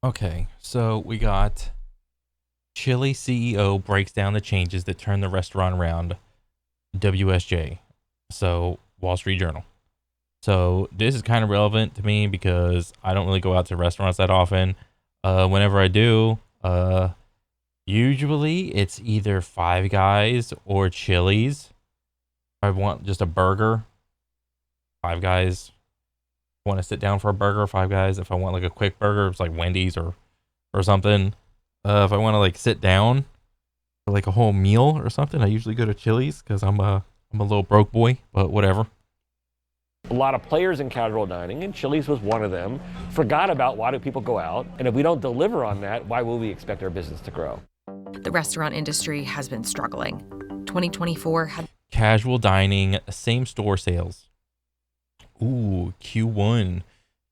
Okay, so we got Chili CEO breaks down the changes that turn the restaurant around. WSJ, so Wall Street Journal. So this is kind of relevant to me because I don't really go out to restaurants that often. Whenever I do, usually it's either Five Guys or Chili's. I want just a burger. Five Guys. Want to sit down for a burger? Five Guys. If I want like a quick burger, it's like Wendy's or something. If I want to like sit down for like a whole meal or something, I usually go to Chili's because I'm a little broke boy, but whatever. A lot of players in casual dining, and Chili's was one of them, forgot about why do people go out, and if we don't deliver on that, why will we expect our business to grow? The restaurant industry has been struggling. 2024 had Casual dining, same store sales. Ooh, Q1,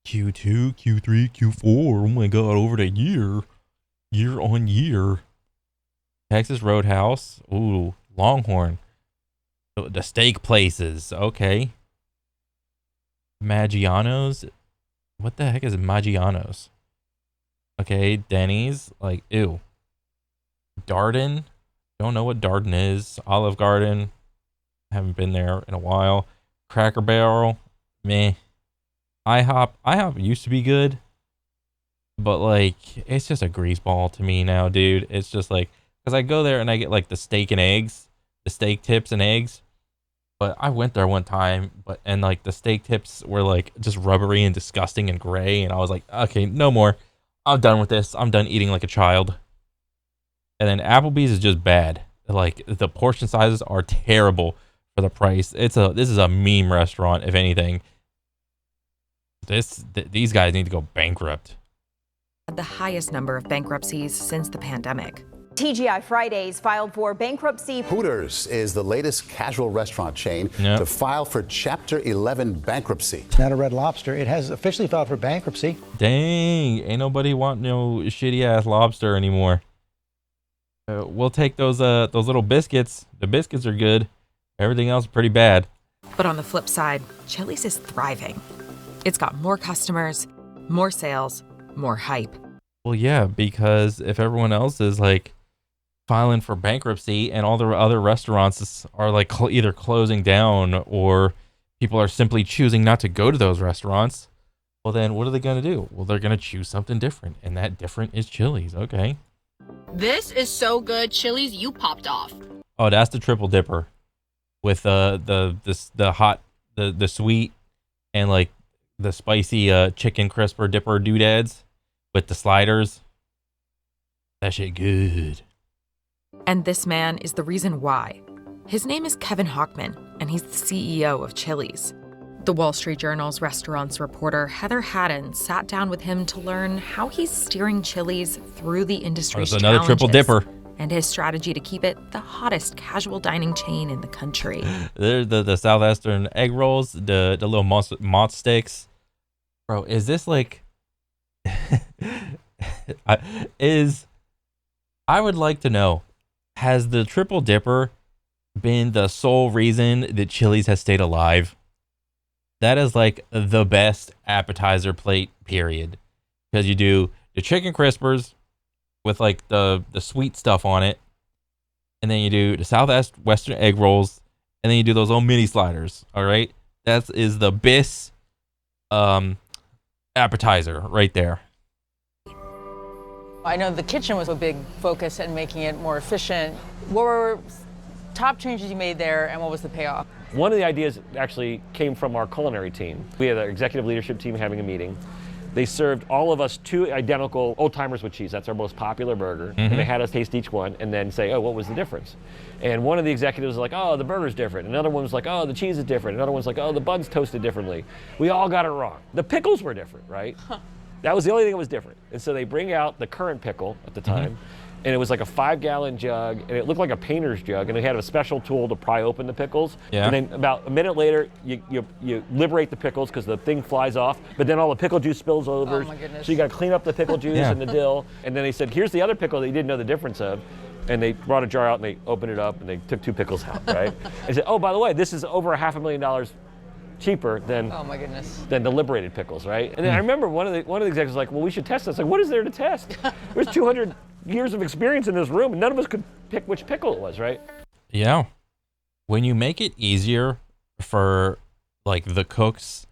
Q2, Q3, Q4. Oh my God, over the year on year. Texas Roadhouse. Ooh, Longhorn. The steak places. Okay. Maggiano's. What the heck is Maggiano's? Okay, Denny's. Like, ew. Darden. Don't know what Darden is. Olive Garden. Haven't been there in a while. Cracker Barrel. Meh. IHOP used to be good. But, like, it's just a grease ball to me now, dude. It's just like, because I go there and I get, like, the steak and eggs. The steak tips and eggs. But I went there one time, and like the steak tips were like just rubbery and disgusting and gray, and I was like, okay, no more. I'm done with this. I'm done eating like a child. And then Applebee's is just bad. Like the portion sizes are terrible for the price. This is a meme restaurant, if anything. These guys need to go bankrupt. the highest number of bankruptcies since the pandemic. TGI Fridays filed for bankruptcy. Hooters is the latest casual restaurant chain to file for Chapter 11 bankruptcy. It's not a Red Lobster. It has officially filed for bankruptcy. Dang, ain't nobody want no shitty ass lobster anymore. We'll take those little biscuits. The biscuits are good. Everything else is pretty bad. But on the flip side, Chili's is thriving. It's got more customers, more sales, more hype. Well, yeah, because if everyone else is like filing for bankruptcy and all the other restaurants are like either closing down or people are simply choosing not to go to those restaurants, well, then what are they going to do? Well, they're going to choose something different, and that different is Chili's. Okay. This is so good. Chili's, you popped off. Oh, that's the triple dipper with the hot, the sweet and like the spicy chicken crisper dipper doodads with the sliders. That shit good. And this man is the reason why. His name is Kevin Hochman, and he's the CEO of Chili's. The Wall Street Journal's restaurants reporter Heather Haddon sat down with him to learn how he's steering Chili's through the industry's There's another triple challenges dipper. and his strategy to keep it the hottest casual dining chain in the country. There's the Southwestern egg rolls, the little mott sticks. Bro, is this like... I would like to know, has the triple dipper been the sole reason that Chili's has stayed alive? That is like the best appetizer plate, period. Because you do the chicken crispers with like the sweet stuff on it, and then you do the Southwestern egg rolls, and then you do those little mini sliders. All right, that is the best appetizer right there. I know the kitchen was a big focus in making it more efficient. What were top changes you made there, and what was the payoff? One of the ideas actually came from our culinary team. We had our executive leadership team having a meeting. They served all of us 2 identical Old Timers with cheese. That's our most popular burger. And they had us taste each one and then say, oh, what was the difference? And one of the executives was like, oh, the burger's different. Another one was like, oh, the cheese is different. Another one's like, oh, the bun's toasted differently. We all got it wrong. The pickles were different, right? That was the only thing that was different. And so they bring out the current pickle at the time, and it was like a 5-gallon jug, and it looked like a painter's jug, and it had a special tool to pry open the pickles. Yeah. And then about a minute later, you liberate the pickles because the thing flies off, but then all the pickle juice spills over. Oh my goodness. So you got to clean up the pickle juice and the dill. And then they said, here's the other pickle that you didn't know the difference of. And they brought a jar out and they opened it up and they took 2 pickles out, right? And said, oh, by the way, this is over $500,000 cheaper than Oh my goodness. than the liberated pickles, right? And then I remember one of the executives was like, well, we should test this. Like, what is there to test? There's 200 years of experience in this room, and none of us could pick which pickle it was, right? Yeah. When you make it easier for like the cooks,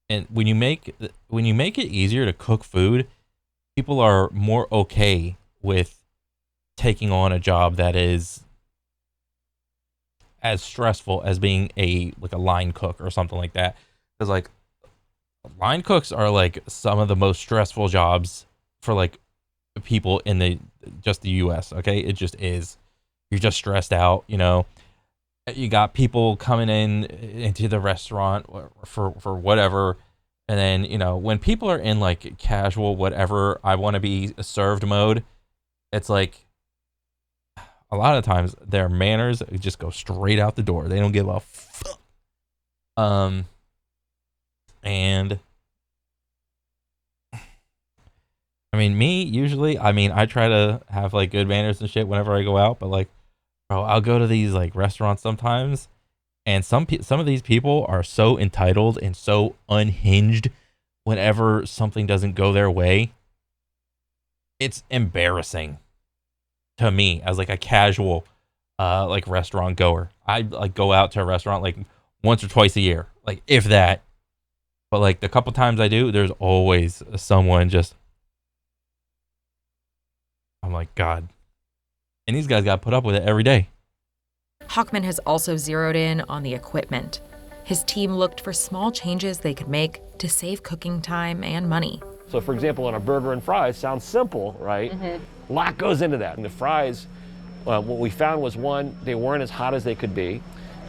and when you make it easier to cook food, people are more okay with taking on a job that is as stressful as being a line cook or something like that. Because like line cooks are like some of the most stressful jobs for like people in the US. Okay, it just is. You're just stressed out, you know. You got people coming into the restaurant for whatever, and then, you know, when people are in like casual whatever I want to be served mode, it's like a lot of times their manners just go straight out the door. They don't give a fuck. And I mean, me usually, I mean, I try to have like good manners and shit whenever I go out, but like, bro, I'll go to these like restaurants sometimes, and some of these people are so entitled and so unhinged whenever something doesn't go their way. It's embarrassing to me as like a casual like restaurant goer. I like go out to a restaurant like once or twice a year, like if that. But like the couple times I do, there's always someone just, I'm like, God. And these guys got put up with it every day. Hochman has also zeroed in on the equipment. His team looked for small changes they could make to save cooking time and money. So for example, on a burger and fries, sounds simple, right? A lot goes into that. And the fries, what we found was, one, they weren't as hot as they could be,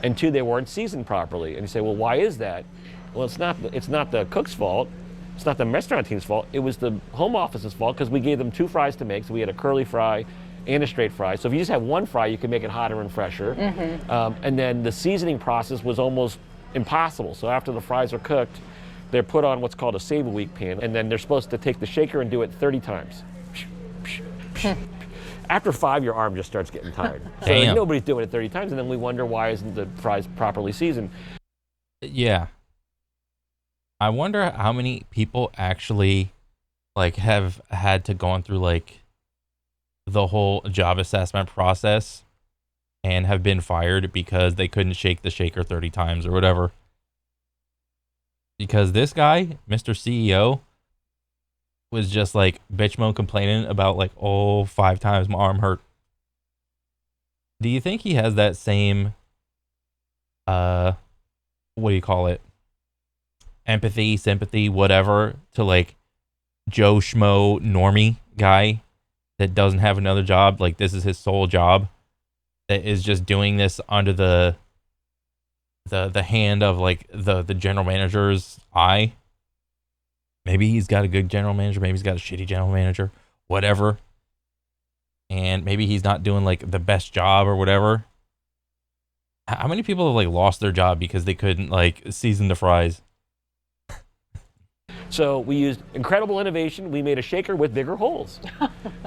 and two, they weren't seasoned properly. And you say, well, why is that? Well, it's not the cook's fault. It's not the restaurant team's fault. It was the home office's fault, because we gave them 2 fries to make. So we had a curly fry and a straight fry. So if you just have one fry, you can make it hotter and fresher. And then the seasoning process was almost impossible. So after the fries are cooked, they're put on what's called a save-a-week pan, and then they're supposed to take the shaker and do it 30 times. After 5, your arm just starts getting tired. So like, nobody's doing it 30 times, and then we wonder, why isn't the fries properly seasoned? Yeah. I wonder how many people actually like have had to gone through like the whole job assessment process and have been fired because they couldn't shake the shaker 30 times or whatever. Because this guy, Mr. CEO, was just like bitch mode complaining about like, oh, 5 times my arm hurt. Do you think he has that same, what do you call it? Empathy, sympathy, whatever, to like Joe Schmo normie guy that doesn't have another job? Like this is his sole job, that is just doing this under the hand of like the general manager's eye. Maybe he's got a good general manager, maybe he's got a shitty general manager, whatever. And maybe he's not doing like the best job or whatever. How many people have like lost their job because they couldn't like season the fries? So we used incredible innovation. We made a shaker with bigger holes.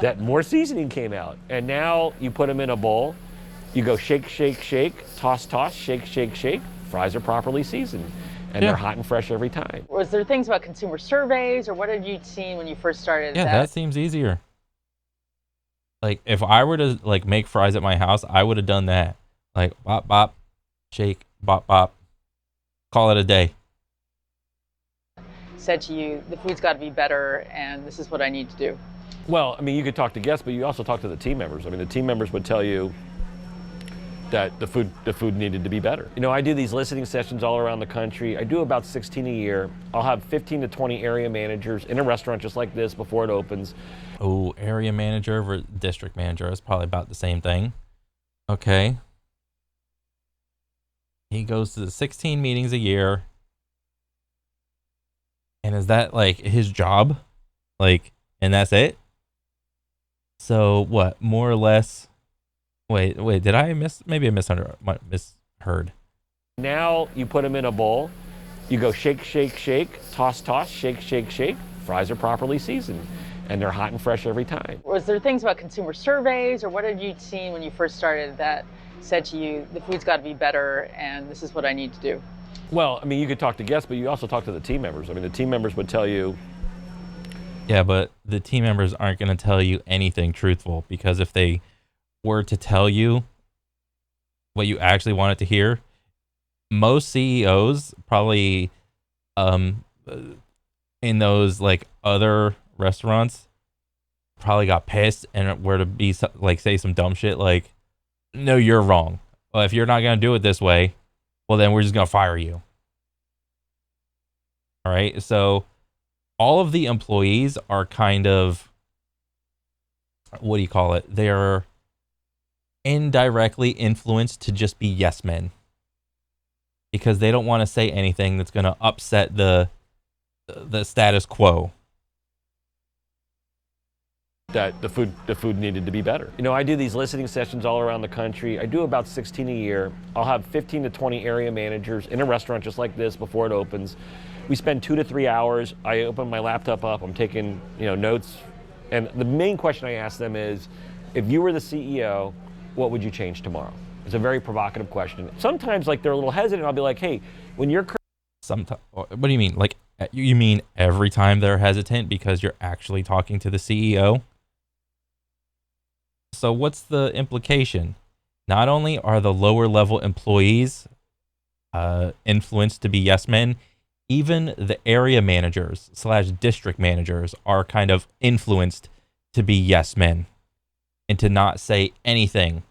That more seasoning came out. And now you put them in a bowl. You go shake, shake, shake, toss, toss, shake, shake, shake. Fries are properly seasoned. And they're hot and fresh every time. Was there things about consumer surveys, or what had you seen when you first started? Yeah, that seems easier. Like if I were to like make fries at my house, I would have done that. Like bop, bop, shake, bop, bop. Call it a day. Said to you, the food's got to be better, and this is what I need to do. Well, I mean, you could talk to guests, but you also talk to the team members. I mean, the team members would tell you that the food needed to be better. You know, I do these listening sessions all around the country. I do about 16 a year. I'll have 15 to 20 area managers in a restaurant just like this before it opens. Oh, area manager versus district manager is probably about the same thing. Okay. He goes to the 16 meetings a year. And is that like his job? Like, and that's it? So what, more or less? Wait, did I maybe I misheard. Now you put them in a bowl. You go shake, shake, shake, toss, toss, shake, shake, shake. Fries are properly seasoned, and they're hot and fresh every time. Was there things about consumer surveys, or what had you seen when you first started that said to you, the food's got to be better, and this is what I need to do? Well, I mean, you could talk to guests, but you also talk to the team members. I mean, the team members would tell you. Yeah, but the team members aren't going to tell you anything truthful, because if they were to tell you what you actually wanted to hear, most CEOs probably in those like other restaurants probably got pissed and were to be like say some dumb shit like, no, you're wrong. Well, if you're not going to do it this way, well, then we're just going to fire you. All right. So all of the employees are kind of, what do you call it? They're indirectly influenced to just be yes men, because they don't want to say anything that's going to upset the status quo. That the food needed to be better. You know, I do these listening sessions all around the country. I do about 16 a year. I'll have 15 to 20 area managers in a restaurant just like this before it opens. We spend 2 to 3 hours. I open my laptop up. I'm taking, notes. And the main question I ask them is, if you were the CEO, what would you change tomorrow? It's a very provocative question. Sometimes, like, they're a little hesitant. I'll be like, hey, when you're... Sometimes, what do you mean? Like, you mean every time they're hesitant because you're actually talking to the CEO? So what's the implication? Not only are the lower level employees influenced to be yes men, even the area managers / district managers are kind of influenced to be yes men and to not say anything.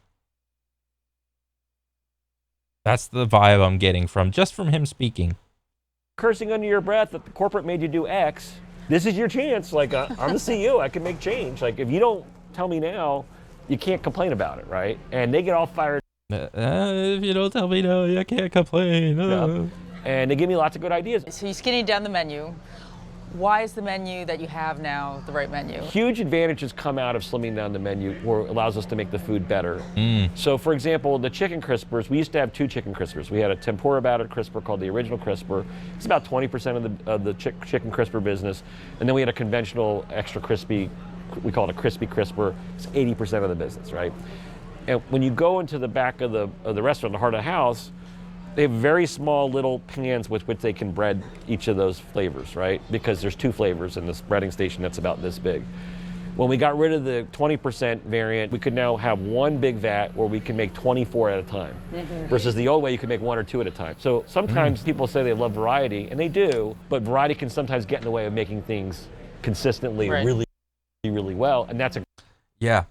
That's the vibe I'm getting from him speaking. Cursing under your breath that the corporate made you do X. This is your chance. Like, I'm the CEO. I can make change. Like, if you don't tell me now, you can't complain about it, right? And they get all fired. If you don't tell me no, you can't complain. Yeah. And they give me lots of good ideas. So you skinny down the menu. Why is the menu that you have now the right menu? Huge advantages come out of slimming down the menu, where it allows us to make the food better. So, for example, the chicken crispers, we used to have 2 chicken crispers. We had a tempura battered crisper called the original crisper. It's about 20% of the chicken crisper business. And then we had a conventional extra crispy, we call it a crispy crisper. It's 80% of the business, right? And when you go into the back of the restaurant, the heart of the house, they have very small little pans with which they can bread each of those flavors, right? Because there's 2 flavors in this breading station that's about this big. When we got rid of the 20% variant, we could now have 1 big vat where we can make 24 at a time. Versus the old way, you could make 1 or 2 at a time. So sometimes people say they love variety, and they do, but variety can sometimes get in the way of making things consistently really, really well, and that's a... Yeah.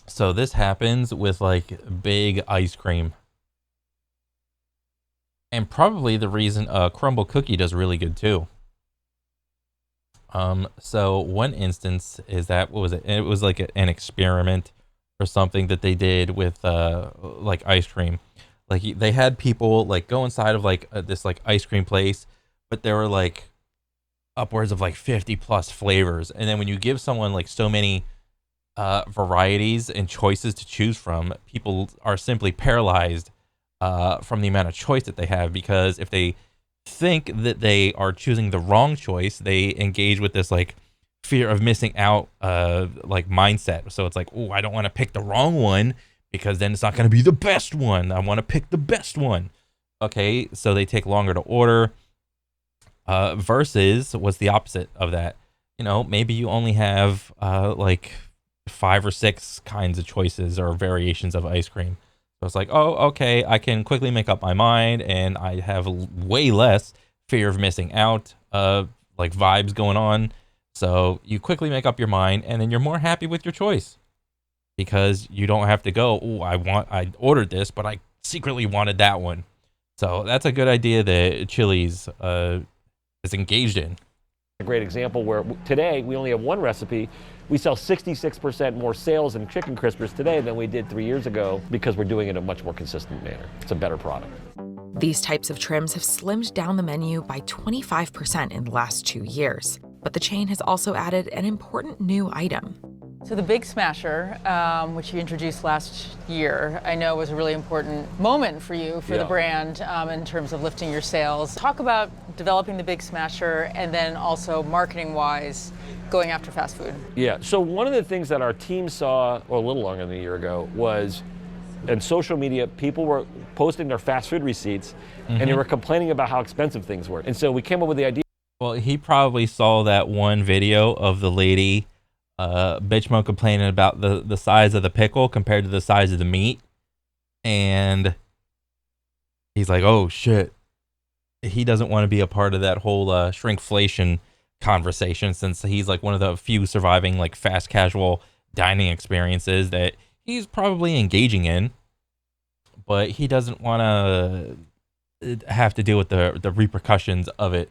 So this happens with like big ice cream. And probably the reason crumble cookie does really good too. So one instance is that, what was it? It was like an experiment or something that they did with like ice cream. Like they had people like go inside of like this like ice cream place, but there were like upwards of like 50 plus flavors. And then when you give someone like so many varieties and choices to choose from, people are simply paralyzed from the amount of choice that they have, because if they think that they are choosing the wrong choice, they engage with this like fear of missing out like mindset. So it's like, oh, I don't want to pick the wrong one because then it's not going to be the best one. I want to pick the best one. Okay, so they take longer to order. Versus what's the opposite of that? You know, maybe you only have like 5 or 6 kinds of choices or variations of ice cream. So it's like, oh, okay, I can quickly make up my mind, and I have way less fear of missing out, like vibes going on. So you quickly make up your mind, and then you're more happy with your choice because you don't have to go, oh, I ordered this, but I secretly wanted that one. So that's a good idea that Chili's is engaged in. A great example where today we only have 1 recipe. We sell 66% more sales in chicken crispers today than we did 3 years ago because we're doing it in a much more consistent manner. It's a better product. These types of trims have slimmed down the menu by 25% in the last 2 years. But the chain has also added an important new item. So the Big Smasher, which you introduced last year, I know was a really important moment for you, for the brand, in terms of lifting your sales. Talk about developing the Big Smasher and then also marketing-wise, going after fast food. Yeah, so one of the things that our team saw, a little longer than a year ago, was and social media, people were posting their fast food receipts, and they were complaining about how expensive things were. And so we came up with the idea. Well, he probably saw that one video of the lady bitch mode complaining about the size of the pickle compared to the size of the meat. And he's like, oh shit. He doesn't want to be a part of that whole shrinkflation conversation, since he's like one of the few surviving like fast casual dining experiences that he's probably engaging in. But he doesn't want to have to deal with the repercussions of it.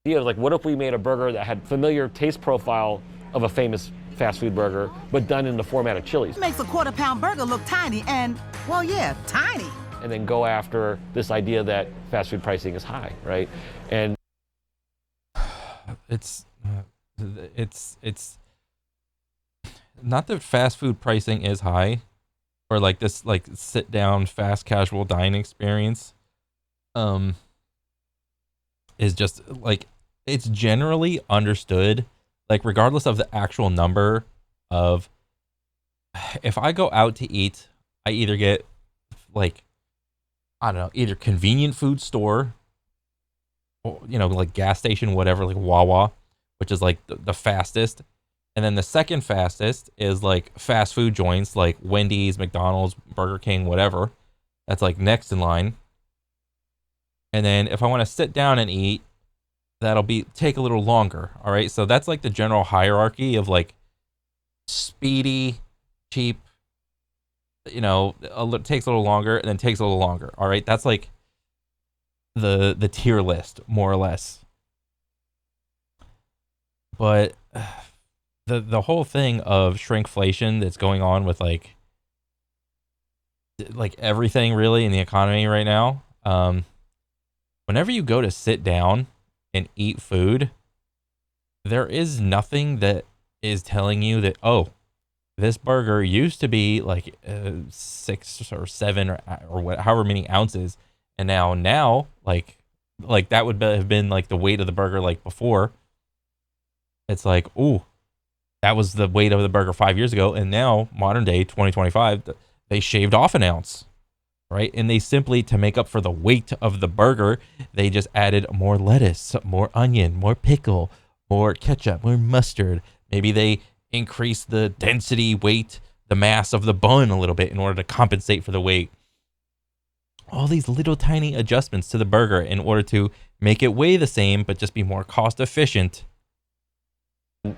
Like, what if we made a burger that had familiar taste profile of a famous fast food burger, but done in the format of Chili's? Makes a quarter-pound burger look tiny and, well, yeah, tiny. And then go after this idea that fast food pricing is high, right? And it's not that fast food pricing is high, or like this like sit down fast casual dining experience is just like, it's generally understood, like regardless of the actual number of, if I go out to eat, I either get like, I don't know, either convenient food store, or, you know, like gas station, whatever, like Wawa, which is like the fastest. And then the second fastest is like fast food joints like Wendy's, McDonald's, Burger King, whatever. That's like next in line. And then if I want to sit down and eat, that'll take a little longer. All right. So that's like the general hierarchy of like speedy, cheap, you know, takes a little longer and then takes a little longer. All right. That's like the tier list, more or less. But the whole thing of shrinkflation that's going on with like everything really in the economy right now, whenever you go to sit down and eat food, there is nothing that is telling you that, oh, this burger used to be like 6 or 7 or however many ounces, and now like that would have been like the weight of the burger like before. It's like, ooh, that was the weight of the burger 5 years ago, and now modern day 2025, they shaved off an ounce. Right? And they simply, to make up for the weight of the burger, they just added more lettuce, more onion, more pickle, more ketchup, more mustard. Maybe they increased the density, weight, the mass of the bun a little bit in order to compensate for the weight. All these little tiny adjustments to the burger in order to make it weigh the same, but just be more cost efficient.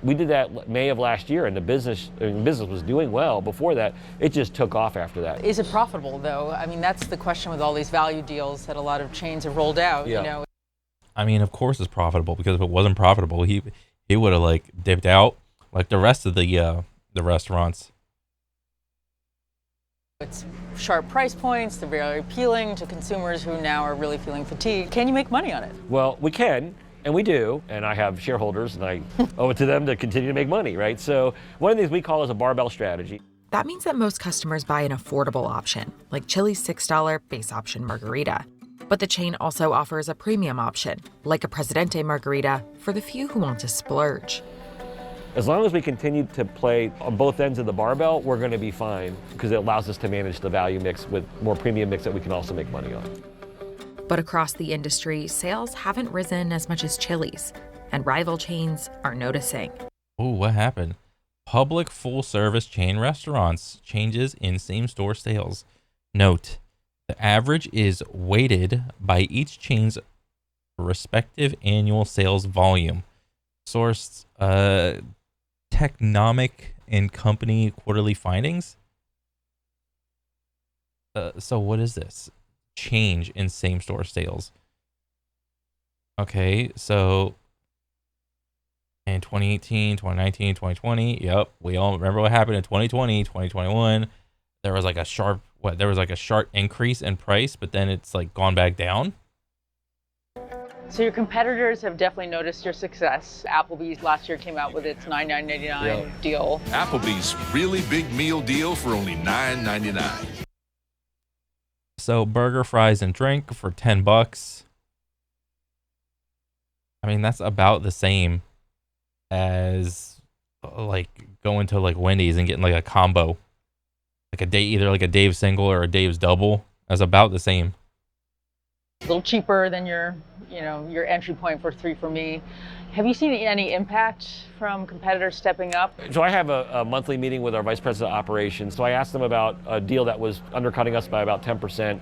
We did that May of last year, and the business was doing well. Before that, it just took off after that. Is it profitable, though? I mean, that's the question with all these value deals that a lot of chains have rolled out. Yeah. You know. I mean, of course it's profitable, because if it wasn't profitable, he would have like dipped out like the rest of the restaurants. It's sharp price points. They're very appealing to consumers who now are really feeling fatigued. Can you make money on it? Well, we can. And we do, and I have shareholders, and I owe it to them to continue to make money, right? So one of the things we call is a barbell strategy. That means that most customers buy an affordable option, like Chili's $6 base option margarita. But the chain also offers a premium option, like a Presidente margarita, for the few who want to splurge. As long as we continue to play on both ends of the barbell, we're going to be fine, because it allows us to manage the value mix with more premium mix that we can also make money on. But across the industry, sales haven't risen as much as Chili's, and rival chains are noticing. Oh, what happened? Public full-service chain restaurants, changes in same-store sales. Note, the average is weighted by each chain's respective annual sales volume. Sourced Technomic and Company quarterly findings. So what is this? Change in same-store sales. Okay, so in 2018, 2019, 2020, yep, we all remember what happened in 2020, 2021. There was like a sharp increase in price, but then it's like gone back down. So your competitors have definitely noticed your success. Applebee's last year came out with its $9.99 deal. Applebee's really big meal deal for only $9.99. So burger, fries, and drink for $10. I mean, that's about the same as like going to like Wendy's and getting like a combo. like either like a Dave's single or a Dave's double, is about the same. A little cheaper than your entry point for 3 for Me. Have you seen any impact from competitors stepping up? So I have a monthly meeting with our vice president of operations. So I asked them about a deal that was undercutting us by about 10%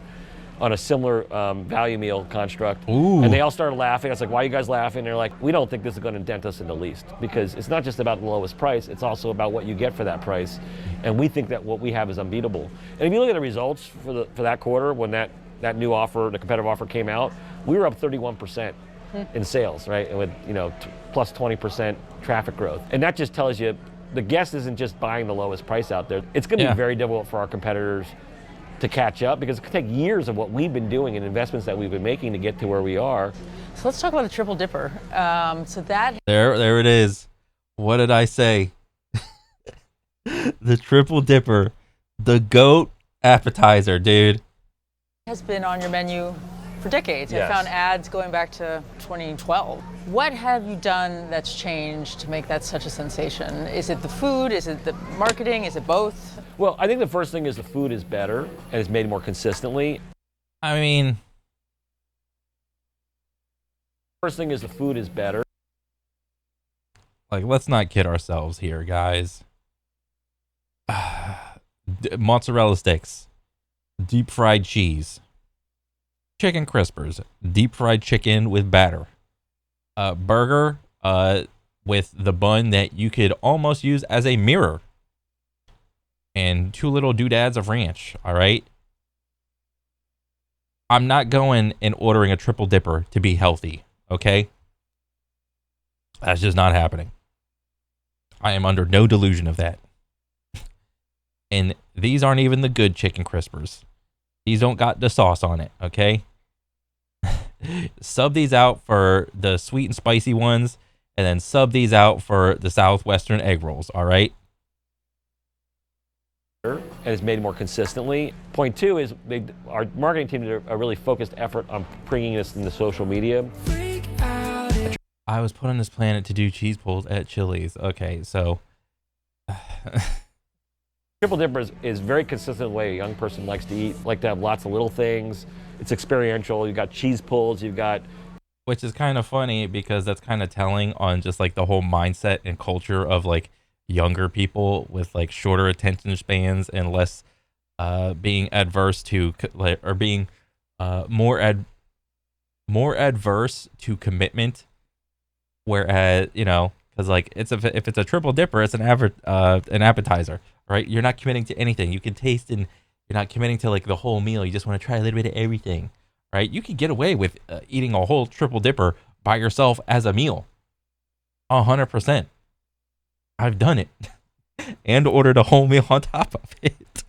on a similar value meal construct. Ooh. And they all started laughing. I was like, why are you guys laughing? And they're like, we don't think this is going to dent us in the least, because it's not just about the lowest price, it's also about what you get for that price. And we think that what we have is unbeatable. And if you look at the results for that quarter, when that new offer, the competitive offer came out, we were up 31% in sales, right? And with plus 20% traffic growth. And that just tells you the guest isn't just buying the lowest price out there. It's going to be very difficult for our competitors to catch up, because it could take years of what we've been doing and investments that we've been making to get to where we are. So let's talk about the Triple Dipper. There it is. What did I say? The Triple Dipper, the GOAT appetizer, dude. Has been on your menu for decades. Yes. I found ads going back to 2012. What have you done that's changed to make that such a sensation? Is it the food? Is it the marketing? Is it both? Well, I think the first thing is the food is better and it's made more consistently. I mean, first thing is the food is better. Like, let's not kid ourselves here, guys. Mozzarella sticks, deep fried cheese, chicken crispers, deep fried chicken with batter, burger with the bun that you could almost use as a mirror, and 2 little doodads of ranch. All right, I'm not going and ordering a Triple Dipper to be healthy. Okay, that's just not happening. I am under no delusion of that. And these aren't even the good chicken crispers. These don't got the sauce on it, okay? Sub these out for the sweet and spicy ones, and then sub these out for the Southwestern egg rolls, all right? And it's made more consistently. Point 2 is our marketing team did a really focused effort on bringing this into social media. I was put on this planet to do cheese pulls at Chili's. Okay, so... Triple Dipper is very consistent way a young person likes to eat, like to have lots of little things. It's experiential. You've got cheese pulls, you've got... Which is kind of funny, because that's kind of telling on just like the whole mindset and culture of like younger people with like shorter attention spans and less being adverse to, or being more adverse to commitment. Whereas, because like if it's a Triple Dipper, it's an appetizer. Right? You're not committing to anything. You can taste, and you're not committing to like the whole meal. You just want to try a little bit of everything, right? You can get away with eating a whole Triple Dipper by yourself as a meal. 100%. I've done it and ordered a whole meal on top of it.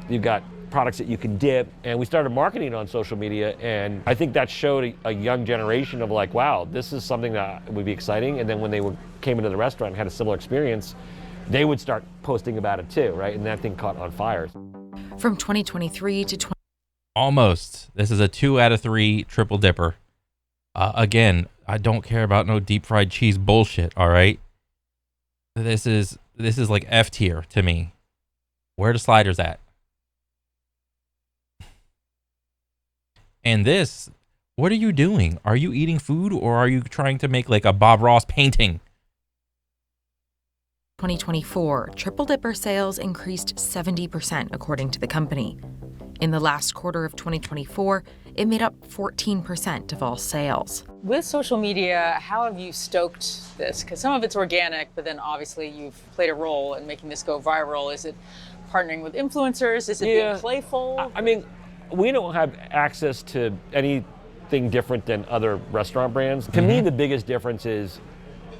You've got products that you can dip, and we started marketing on social media, and I think that showed a young generation of like, wow, this is something that would be exciting. And then when they came into the restaurant and had a similar experience, they would start posting about it too, right? And that thing caught on fire. From 2023 to Almost. This is a 2 out of 3 Triple Dipper. Again, I don't care about no deep fried cheese bullshit, all right? This is like F tier to me. Where the sliders at? And this, what are you doing? Are you eating food, or are you trying to make like a Bob Ross painting? 2024, Triple Dipper sales increased 70% according to the company. In the last quarter of 2024, it made up 14% of all sales. With social media, how have you stoked this? Because some of it's organic, but then obviously you've played a role in making this go viral. Is it partnering with influencers? Is it being playful? I mean, we don't have access to anything different than other restaurant brands. To me, the biggest difference is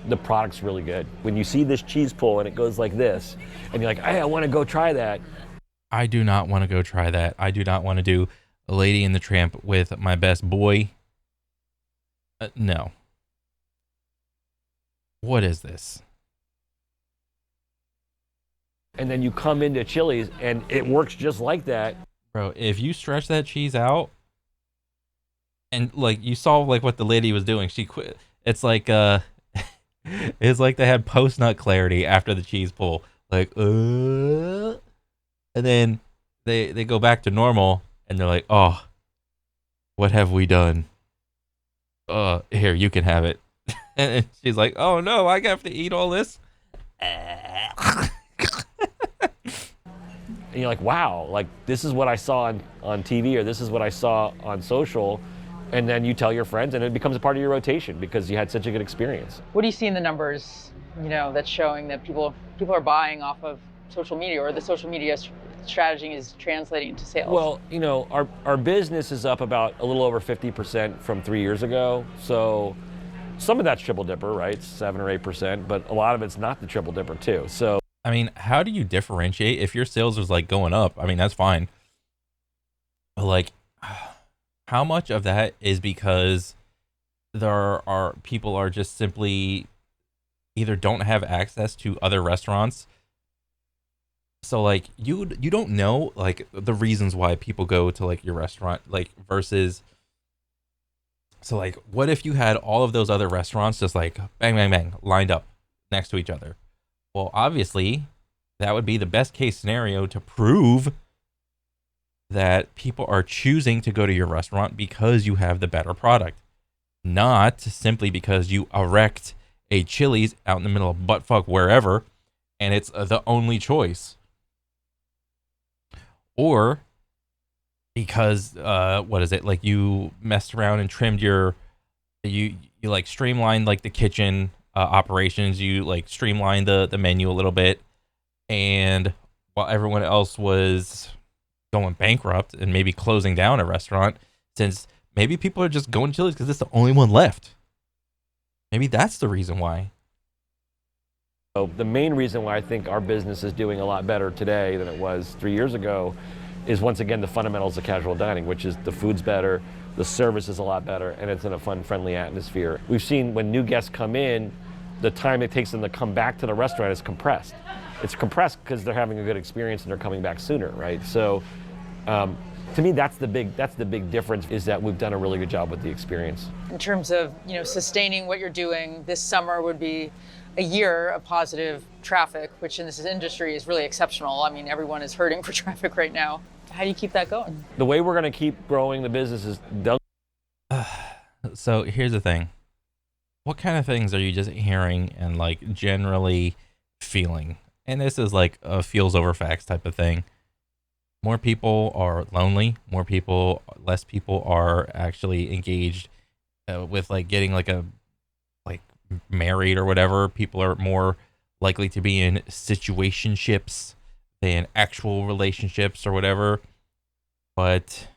the product's really good. When you see this cheese pull and it goes like this, and you're like, hey, I want to go try that. I do not want to go try that. I do not want to do a Lady and the Tramp with my best boy. No. What is this? And then you come into Chili's and it works just like that. Bro, if you stretch that cheese out, and like you saw like what the lady was doing, she quit. It's like It's like they had post-nut clarity after the cheese pull. Like, and then they go back to normal, and they're like, oh, what have we done? Here, you can have it. And she's like, oh no, I have to eat all this? And you're like, wow, like this is what I saw on TV, or this is what I saw on social. And then you tell your friends, and it becomes a part of your rotation because you had such a good experience. What do you see in the numbers, that's showing that people are buying off of social media, or the social media strategy is translating into sales? Well, our business is up about a little over 50% from 3 years ago. So some of that's triple dipper, right? 7 or 8%, but a lot of it's not the triple dipper too. So I mean, how do you differentiate if your sales is like going up? I mean, that's fine. But like, how much of that is because people are just simply either don't have access to other restaurants? So like you don't know like the reasons why people go to like your restaurant, like versus. So like, what if you had all of those other restaurants just like bang, bang, bang lined up next to each other? Well, obviously, that would be the best case scenario to prove that people are choosing to go to your restaurant because you have the better product, not simply because you erect a Chili's out in the middle of buttfuck wherever, and it's the only choice. Or because, what is it? Like you messed around and trimmed you like streamlined like the kitchen operations, you like streamlined the menu a little bit, and while everyone else was going bankrupt and maybe closing down a restaurant, since maybe people are just going to Chili's because it's the only one left. Maybe that's the reason why. So the main reason why I think our business is doing a lot better today than it was 3 years ago is, once again, the fundamentals of casual dining, which is the food's better, the service is a lot better, and it's in a fun, friendly atmosphere. We've seen when new guests come in, the time it takes them to come back to the restaurant is compressed. It's compressed because they're having a good experience and they're coming back sooner, right? So to me, that's the big difference, is that we've done a really good job with the experience. In terms of, sustaining what you're doing, this summer would be a year of positive traffic, which in this industry is really exceptional. I mean, everyone is hurting for traffic right now. How do you keep that going? The way we're going to keep growing the business is So here's the thing. What kind of things are you just hearing and like generally feeling? And this is like a feels over facts type of thing. More people are lonely. Less people are actually engaged with like getting like married or whatever. People are more likely to be in situationships than actual relationships or whatever. But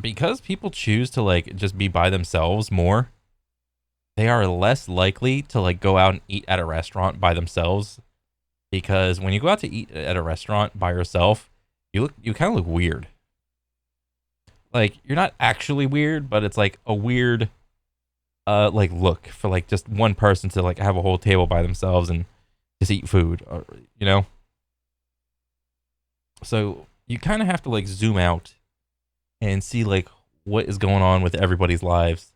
because people choose to like just be by themselves more, they are less likely to like go out and eat at a restaurant by themselves. Because when you go out to eat at a restaurant by yourself, you kind of look weird. Like, you're not actually weird, but it's like a weird like look for like just one person to like have a whole table by themselves and just eat food, or, So you kind of have to like zoom out and see like what is going on with everybody's lives.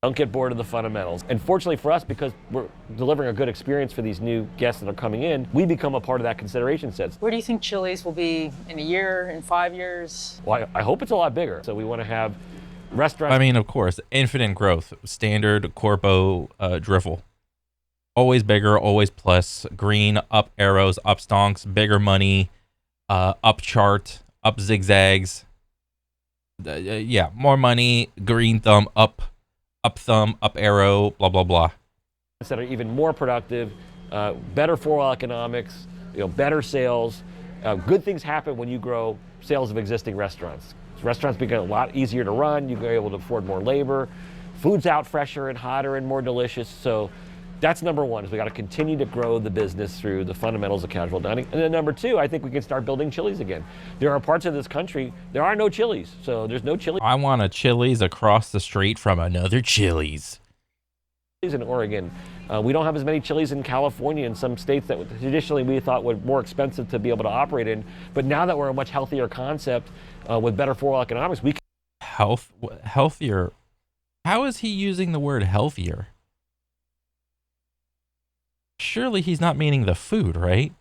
Don't get bored of the fundamentals. And fortunately for us, because we're delivering a good experience for these new guests that are coming in, we become a part of that consideration set. Where do you think Chili's will be in a year, in 5 years? Well, I hope it's a lot bigger. So we want to have restaurants. I mean, of course, infinite growth, standard, corpo, driffle. Always bigger, always plus, green, up arrows, up stonks, bigger money, up chart, up zigzags. Yeah, more money, green thumb, up thumb, up arrow, blah, blah, blah. That are even more productive, better four-wall economics, better sales. Good things happen when you grow sales of existing restaurants. Restaurants become a lot easier to run. You're able to afford more labor. Food's out fresher and hotter and more delicious. So that's number one, is we got to continue to grow the business through the fundamentals of casual dining. And then number two, I think we can start building Chili's again. There are parts of this country, there are no Chili's. So there's no Chili's. I want a Chili's across the street from another Chili's. In Oregon. We don't have as many Chili's in California and some states that traditionally we thought were more expensive to be able to operate in. But now that we're a much healthier concept with better four-wall economics, we can... Healthier? How is he using the word healthier? Surely he's not meaning the food, right?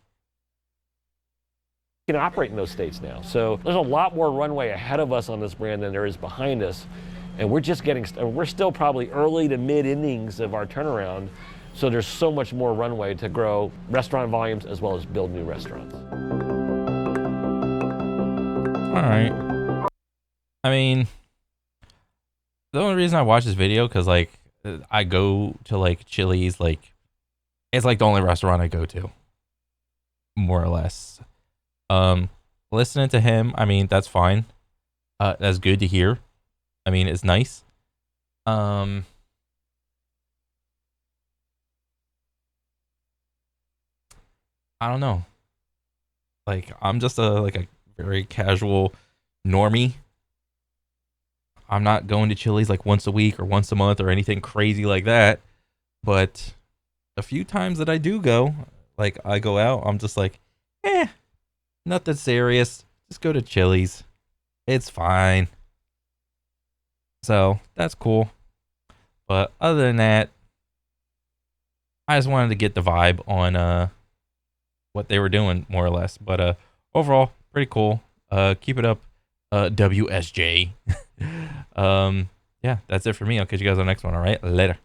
Can operate in those states now. So there's a lot more runway ahead of us on this brand than there is behind us. And we're just we're still probably early to mid innings of our turnaround. So there's so much more runway to grow restaurant volumes as well as build new restaurants. All right. I mean, the only reason I watch this video, because like I go to like Chili's, like it's like the only restaurant I go to, more or less. Listening to him, I mean, that's fine. That's good to hear. I mean, it's nice. I don't know. Like, I'm just a very casual normie. I'm not going to Chili's like once a week or once a month or anything crazy like that. But a few times that I do go, like I go out, I'm just like, nothing serious. Just go to Chili's. It's fine. So that's cool. But other than that, I just wanted to get the vibe on what they were doing, more or less. But overall, pretty cool. Keep it up, WSJ. Yeah, that's it for me. I'll catch you guys on the next one. All right, later.